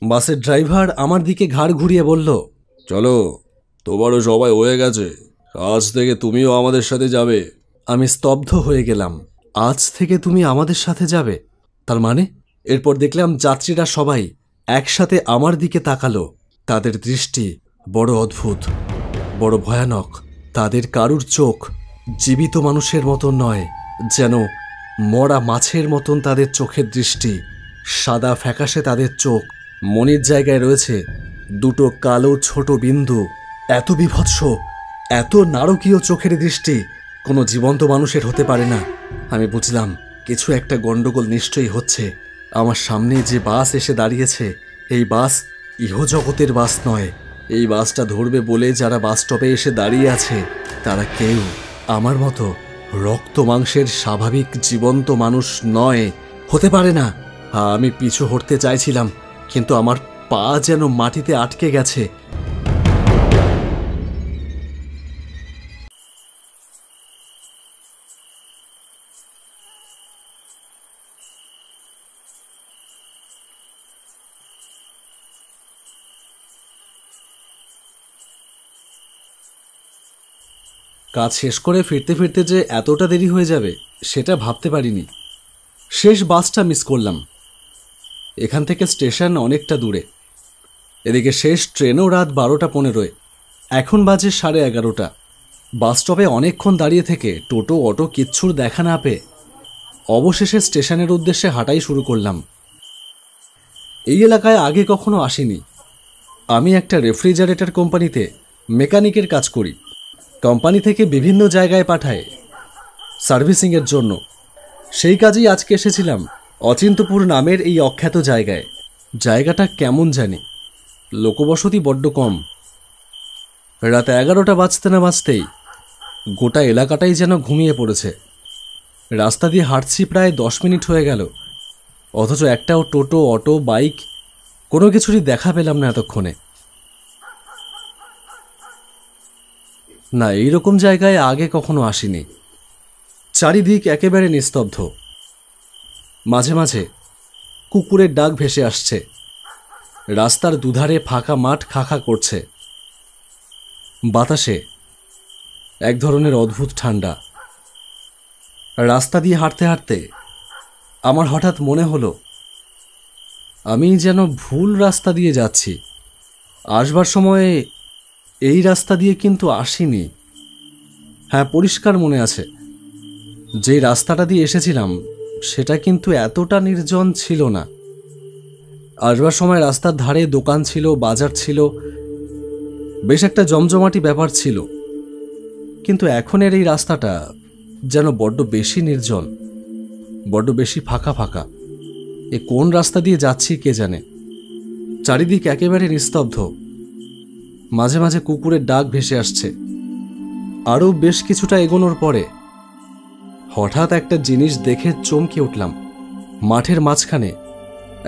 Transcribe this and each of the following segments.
বাসের ড্রাইভার আমার দিকে ঘাড় ঘুরিয়ে বলল, চলো, তোমারও সবাই হয়ে গেছে, আজ থেকে তুমিও আমাদের সাথে যাবে। আমি স্তব্ধ হয়ে গেলাম। আজ থেকে তুমি আমাদের সাথে যাবে? তার মানে? এরপর দেখলাম যাত্রীরা সবাই একসাথে আমার দিকে তাকালো। তাদের দৃষ্টি বড় অদ্ভুত, বড় ভয়ানক। তাদের কারুর চোখ জীবিত মানুষের মতন নয়, যেন মরা মাছের মতন তাদের চোখের দৃষ্টি। সাদা ফ্যাকাশে তাদের চোখ, মনির জায়গায় রয়েছে দুটো কালো ছোট বিন্দু। এত বীভৎস, এত নারকীয় চোখের দৃষ্টি কোনো জীবন্ত মানুষের হতে পারে না। আমি বুঝলাম কিছু একটা গন্ডগোল নিশ্চয়ই হচ্ছে। আমার সামনে যে বাস এসে দাঁড়িয়েছে, এই বাস ইহজগতের বাস নয়। এই বাসটা ধরবে বলে যারা বাস স্টপে এসে দাঁড়িয়ে আছে, তারা কেউ আমার মতো রক্ত মাংসের স্বাভাবিক জীবন্ত মানুষ নয়, হতে পারে না। আমি পিছু হটতে চাইছিলাম, কিন্তু আমার পা যেন মাটিতে আটকে গেছে। কাজ শেষ করে ফিরতে ফিরতে যে এতটা দেরি হয়ে যাবে সেটা ভাবতে পারিনি। শেষ বাসটা মিস করলাম। এখান থেকে স্টেশন অনেকটা দূরে। এদিকে শেষ ট্রেনও রাত 12:15। এখন বাজে 11:30। বাস স্টপে অনেকক্ষণ দাঁড়িয়ে থেকে টোটো অটো কিচ্ছুর দেখা না পেয়ে অবশেষে স্টেশনের উদ্দেশ্যে হাঁটাই শুরু করলাম। এই এলাকায় আগে কখনো আসিনি। আমি একটা রেফ্রিজারেটর কোম্পানিতে মেকানিকের কাজ করি। কোম্পানি থেকে বিভিন্ন জায়গায় পাঠায় সার্ভিসিংয়ের জন্য। সেই কাজেই আজকে এসেছিলাম অচিন্তপুর নামের এই অখ্যাত জায়গায়। জায়গাটা কেমন জানি, লোকবসতি বড্ড কম। রাত 11টা বাজতে না বাজতেই গোটা এলাকাটাই যেন ঘুমিয়ে পড়েছে। রাস্তা দিয়ে হাঁটছি প্রায় 10 মিনিট হয়ে গেল, অথচ একটাও টোটো অটো বাইক কোনো কিছুরই দেখা পেলাম না এতক্ষণে। না, এইরকম জায়গায় আগে কখনো আসিনি। চারিদিক একেবারে নিস্তব্ধ। মাঝে মাঝে কুকুরের ডাক ভেসে আসছে। রাস্তার দুধারে ফাঁকা মাঠ খা খা করছে। বাতাসে এক ধরনের অদ্ভুত ঠান্ডা। রাস্তা দিয়ে হাঁটতে হাঁটতে আমার হঠাৎ মনে হলো আমি যেন ভুল রাস্তা দিয়ে যাচ্ছি। আসবার সময়ে এই রাস্তা দিয়ে কিন্তু আসিনি। হ্যাঁ, পরিষ্কার মনে আছে, যে রাস্তাটা দিয়ে এসেছিলাম সেটা কিন্তু এতটা নির্জন ছিল না। আসবার সময় রাস্তার ধারে দোকান ছিল, বাজার ছিল, বেশ একটা জমজমাটি ব্যাপার ছিল। কিন্তু এখনের এই রাস্তাটা যেন বড্ড বেশি নির্জন, বড্ড বেশি ফাঁকা ফাঁকা। এ কোন রাস্তা দিয়ে যাচ্ছি কে জানে। চারিদিক একেবারে নিস্তব্ধ। মাঝে মাঝে কুকুরের ডাক ভেসে আসছে। আরও বেশ কিছুটা এগোনোর পরে হঠাৎ একটা জিনিস দেখে চমকে উঠলাম। মাঠের মাঝখানে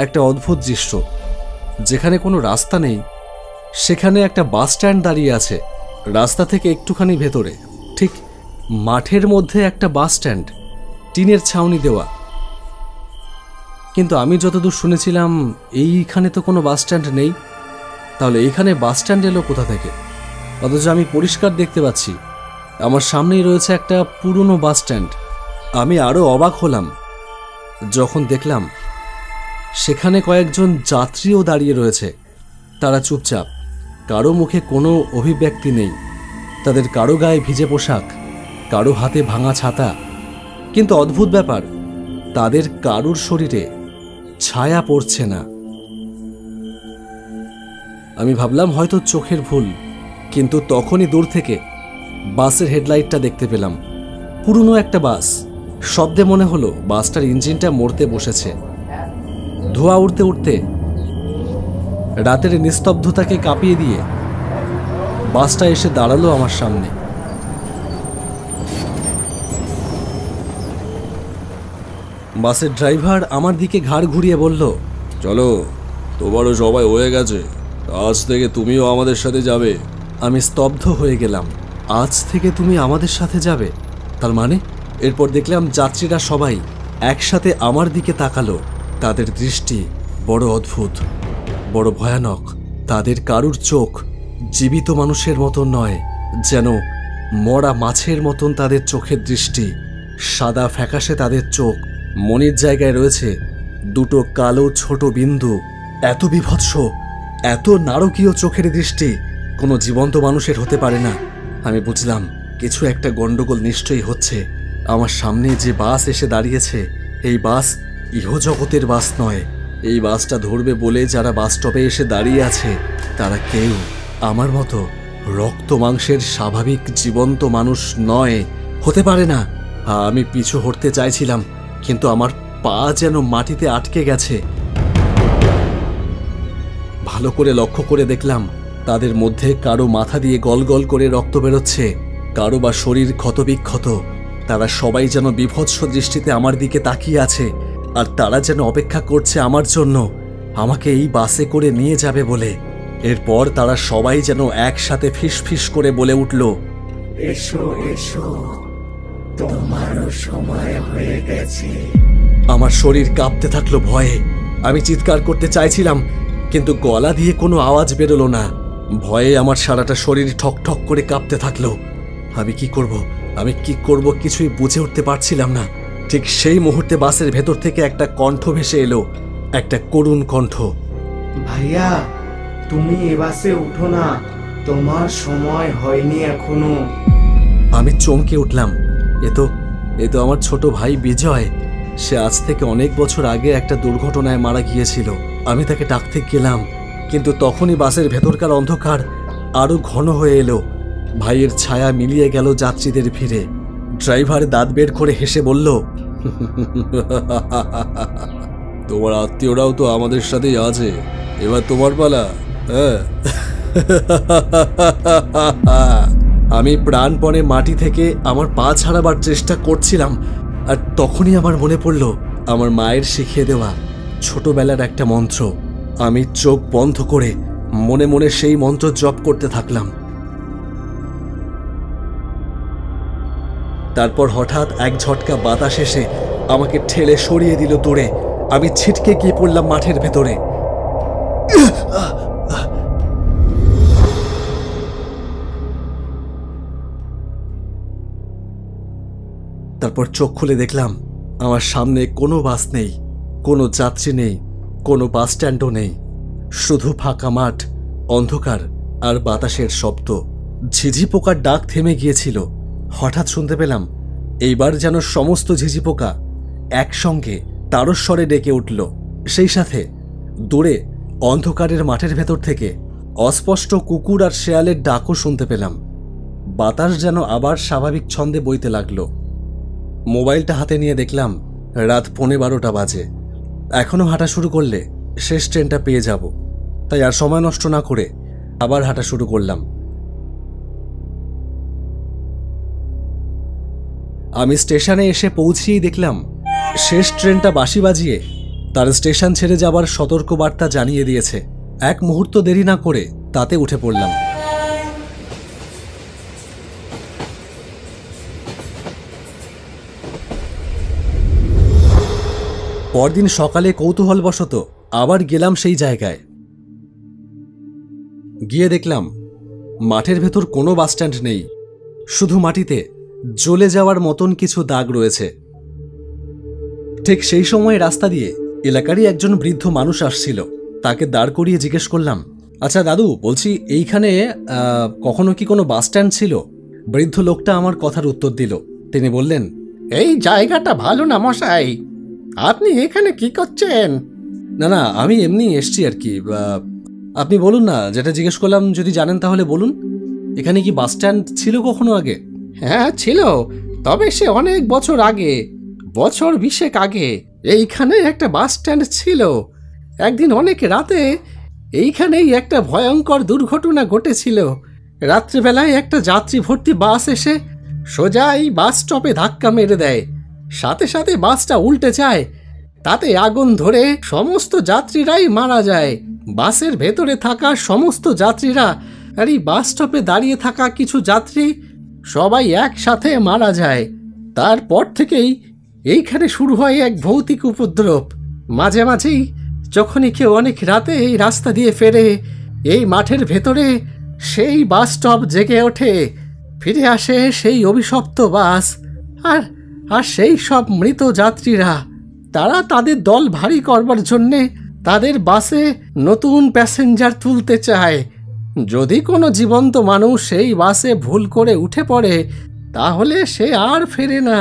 একটা অদ্ভুত দৃশ্য। যেখানে কোনো রাস্তা নেই সেখানে একটা বাস স্ট্যান্ড দাঁড়িয়ে আছে। রাস্তা থেকে একটুখানি ভেতরে, ঠিক মাঠের মধ্যে একটা বাস স্ট্যান্ড, টিনের ছাউনি দেওয়া। কিন্তু আমি যতদূর শুনেছিলাম এইখানে তো কোনো বাস স্ট্যান্ড নেই। তাহলে এইখানে বাস স্ট্যান্ড এলো কোথা থেকে? অথচ আমি পরিষ্কার দেখতে পাচ্ছি আমার সামনেই রয়েছে একটা পুরনো বাস স্ট্যান্ড। আমি আরও অবাক হলাম যখন দেখলাম সেখানে কয়েকজন যাত্রীও দাঁড়িয়ে রয়েছে। তারা চুপচাপ, কারো মুখে কোনো অভিব্যক্তি নেই। তাদের কারো গায়ে ভিজে পোশাক, কারো হাতে ভাঙা ছাতা। কিন্তু অদ্ভুত ব্যাপার, তাদের কারুর শরীরে ছায়া পড়ছে না। আমি ভাবলাম হয়তো চোখের ভুল, কিন্তু তখনই দূর থেকে বাসের হেডলাইটটা দেখতে পেলাম। পুরনো একটা বাস। শব্দে মনে হলো বাসটার ইঞ্জিনটা মরতে বসেছে। ধোঁয়া উঠতে উঠতে রাতের নিস্তব্ধতাকে কাঁপিয়ে দিয়ে বাসটা এসে দাঁড়ালো আমার সামনে। বাসের ড্রাইভার আমার দিকে ঘাড় ঘুরিয়ে বলল, চলো, তোমারও সবাই হয়ে গেছে, আজ থেকে তুমিও আমাদের সাথে যাবে। আমি স্তব্ধ হয়ে গেলাম। আজ থেকে তুমি আমাদের সাথে যাবে? তার মানে? এরপর দেখলাম যাত্রীরা সবাই একসাথে আমার দিকে তাকালো। তাদের দৃষ্টি বড় অদ্ভুত, বড় ভয়ানক। তাদের কারুর চোখ জীবিত মানুষের মতন নয়, যেন মরা মাছের মতন তাদের চোখের দৃষ্টি। সাদা ফ্যাকাশে তাদের চোখ, মনির জায়গায় রয়েছে দুটো কালো ছোট বিন্দু। এত বীভৎস, এত নারকীয় চোখের দৃষ্টি কোনো জীবন্ত মানুষের হতে পারে না। আমি বুঝলাম কিছু একটা গন্ডগোল নিশ্চয়ই হচ্ছে। আমার সামনে যে বাস এসে দাঁড়িয়েছে, এই বাস ইহজগতের বাস নয়। এই বাসটা ধরবে বলে যারা বাস স্টপে এসে দাঁড়িয়ে আছে, তারা কেউ আমার মতো রক্ত মাংসের স্বাভাবিক জীবন্ত মানুষ নয়, হতে পারে না। আমি পিছু হটতে চাইছিলাম, কিন্তু আমার পা যেন মাটিতে আটকে গেছে। ভালো করে লক্ষ্য করে দেখলাম, তাদের মধ্যে কারো মাথা দিয়ে গল গল করে রক্ত বেরোচ্ছে, কারো বা শরীর ক্ষতবিক্ষত। তারা সবাই যেন বিভৎস দৃষ্টিতে আমার দিকে তাকিয়ে আছে, আর তারা যেন অপেক্ষা করছে আমার জন্য, আমাকে এই বাসে করে নিয়ে যাবে বলে। এরপর তারা সবাই যেন একসাথে ফিসফিস করে বলে উঠল, এসো এসো, তোমারও সময় হয়ে গেছে। আমার শরীর কাঁপতে থাকলো ভয়ে। আমি চিৎকার করতে চাইছিলাম, কিন্তু গলা দিয়ে কোনো আওয়াজ বেরোলো না। ভয়ে আমার সারাটা শরীর ঠক ঠক করে কাঁপতে থাকলো। আমি কি করব কিছুই বুঝে উঠতে পারছিলাম না। ঠিক সেই মুহূর্তে বাসের ভেতর থেকে একটা কণ্ঠ ভেসে এলো, একটা করুণ কণ্ঠ। ভাইয়া, তুমি এ বাসে উঠো না, তোমার সময় হয়নি এখনো। আমি চমকে উঠলাম। এ তো আমার ছোট ভাই বিজয়। সে আজ থেকে অনেক বছর আগে একটা দুর্ঘটনায় মারা গিয়েছিল। আমি তাকে ডাকতে গেলাম, কিন্তু তখনই বাসের ভেতরকার অন্ধকার আরো ঘন হয়ে এলো। ভাইয়ের ছায়া মিলিয়ে গেল যাত্রীদের ভিড়ে। ড্রাইভার দাঁত বের করে হেসে বলল, তোমার আত্মীয়রাও তো আমাদের সাথেই আছে, এবার তোমার পালা। হ্যাঁ। আমি প্রাণপণে মাটি থেকে আমার পা ছাড়াবার চেষ্টা করছিলাম, আর তখনই আমার মনে পড়ল আমার মায়ের শিখিয়ে দেওয়া ছোটবেলার একটা মন্ত্র। আমি চোখ বন্ধ করে মনে মনে সেই মন্ত্র জপ করতে থাকলাম। তারপর হঠাৎ এক ঝটকা বাতাস এসে আমাকে ঠেলে সরিয়ে দিল দূরে। আমি ছিটকে গিয়ে পড়লাম মাঠের ভেতরে। তারপর চোখ খুলে দেখলাম আমার সামনে কোনো বাস নেই, কোনো যাত্রী নেই, কোনো বাস স্ট্যান্ডও নেই। শুধু ফাঁকা মাঠ, অন্ধকার আর বাতাসের শব্দ। ঝিঝি পোকার ডাক থেমে গিয়েছিল। হঠাৎ শুনতে পেলাম এইবার যেন সমস্ত ঝিঝি পোকা একসঙ্গে তারস্বরে ডেকে উঠল। সেই সাথে দূরে অন্ধকারের মাঠের ভেতর থেকে অস্পষ্ট কুকুর আর শেয়ালের ডাকও শুনতে পেলাম। বাতাস যেন আবার স্বাভাবিক ছন্দে বইতে লাগলো। মোবাইলটা হাতে নিয়ে দেখলাম রাত 11:15 বাজে। এখনো হাঁটা শুরু করলে শেষ ট্রেনটা পেয়ে যাব, তাই আর সময় নষ্ট না করে আবার হাঁটা শুরু করলাম। আমি স্টেশনে এসে পৌঁছিয়েই দেখলাম শেষ ট্রেনটা বাঁশি বাজিয়ে তার স্টেশন ছেড়ে যাবার সতর্কবার্তা জানিয়ে দিয়েছে। এক মুহূর্ত দেরি না করে তাতে উঠে পড়লাম। পরদিন সকালে কৌতূহলবশত আবার গেলাম সেই জায়গায়। গিয়ে দেখলাম মাঠের ভেতর কোনো বাসস্ট্যান্ড নেই, শুধু মাটিতে জ্বলে যাওয়ার মতন কিছু দাগ রয়েছে। ঠিক সেই সময় রাস্তা দিয়ে এলাকারই একজন বৃদ্ধ মানুষ আসছিল। তাকে দাঁড় করিয়ে জিজ্ঞেস করলাম, আচ্ছা দাদু, বলছি এইখানে কখনো কি কোনো বাসস্ট্যান্ড ছিল? বৃদ্ধ লোকটা আমার কথার উত্তর দিল। তিনি বললেন, এই জায়গাটা ভালো না মশাই, আপনি এখানে কি করছেন? না, আমি এমনি এসছি আর কি। আপনি বলুন না, যেটা জিজ্ঞেস করলাম যদি জানেন তাহলে বলুন। এখানে কি বাসস্ট্যান্ড ছিল কখনো আগে? হ্যাঁ ছিল, তবে সে অনেক বছর আগে, বছর 20 আগে এইখানে একটা বাস স্ট্যান্ড ছিল। একদিন অনেক রাতে এইখানেই একটা ভয়ঙ্কর দুর্ঘটনা ঘটেছিল। রাত্রিবেলায় একটা যাত্রী ভর্তি বাস এসে সোজা এই বাস স্টপে ধাক্কা মেরে দেয়। সাথে সাথে বাসটা উল্টে যায়, তাতে আগুন ধরে সমস্ত যাত্রীরাই মারা যায়। বাসের ভেতরে থাকা সমস্ত যাত্রীরা আর এই বাস স্টপে দাঁড়িয়ে থাকা কিছু যাত্রী সবাই একসাথে মারা যায়। তারপর থেকেই এইখানে শুরু হয় এক ভৌতিক উপদ্রব। মাঝে মাঝেই যখনই কেউ অনেক রাতে এই রাস্তা দিয়ে ফেরে, এই মাঠের ভেতরে সেই বাস স্টপ জেগে ওঠে। ফিরে আসে সেই অভিশপ্ত বাস, আর আর সেই সব মৃত যাত্রীরা। তারা তাদের দল ভারী করবার জন্যে তাদের বাসে নতুন প্যাসেঞ্জার তুলতে চায়। যদি কোনো জীবন্ত মানুষ সেই বাসে ভুল করে উঠে পড়ে, তাহলে সে আর ফেরে না।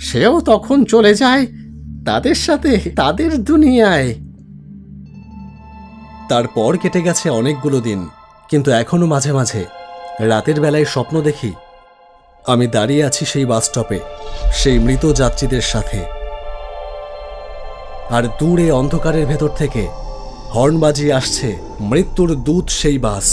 সেও তখন চলে যায় তাদের সাথে তাদের দুনিয়ায়। তারপর কেটে গেছে অনেকগুলো দিন, কিন্তু এখনো মাঝে মাঝে রাতের বেলায় স্বপ্ন দেখি আমি দাঁড়িয়ে আছি সেই বাস স্টপে সেই মৃত যাত্রীদের সাথে। আর দূরে অন্ধকারের ভেতর থেকে হর্ন বাজিয়ে আসছে মৃত্যুর দূত সেই বাস।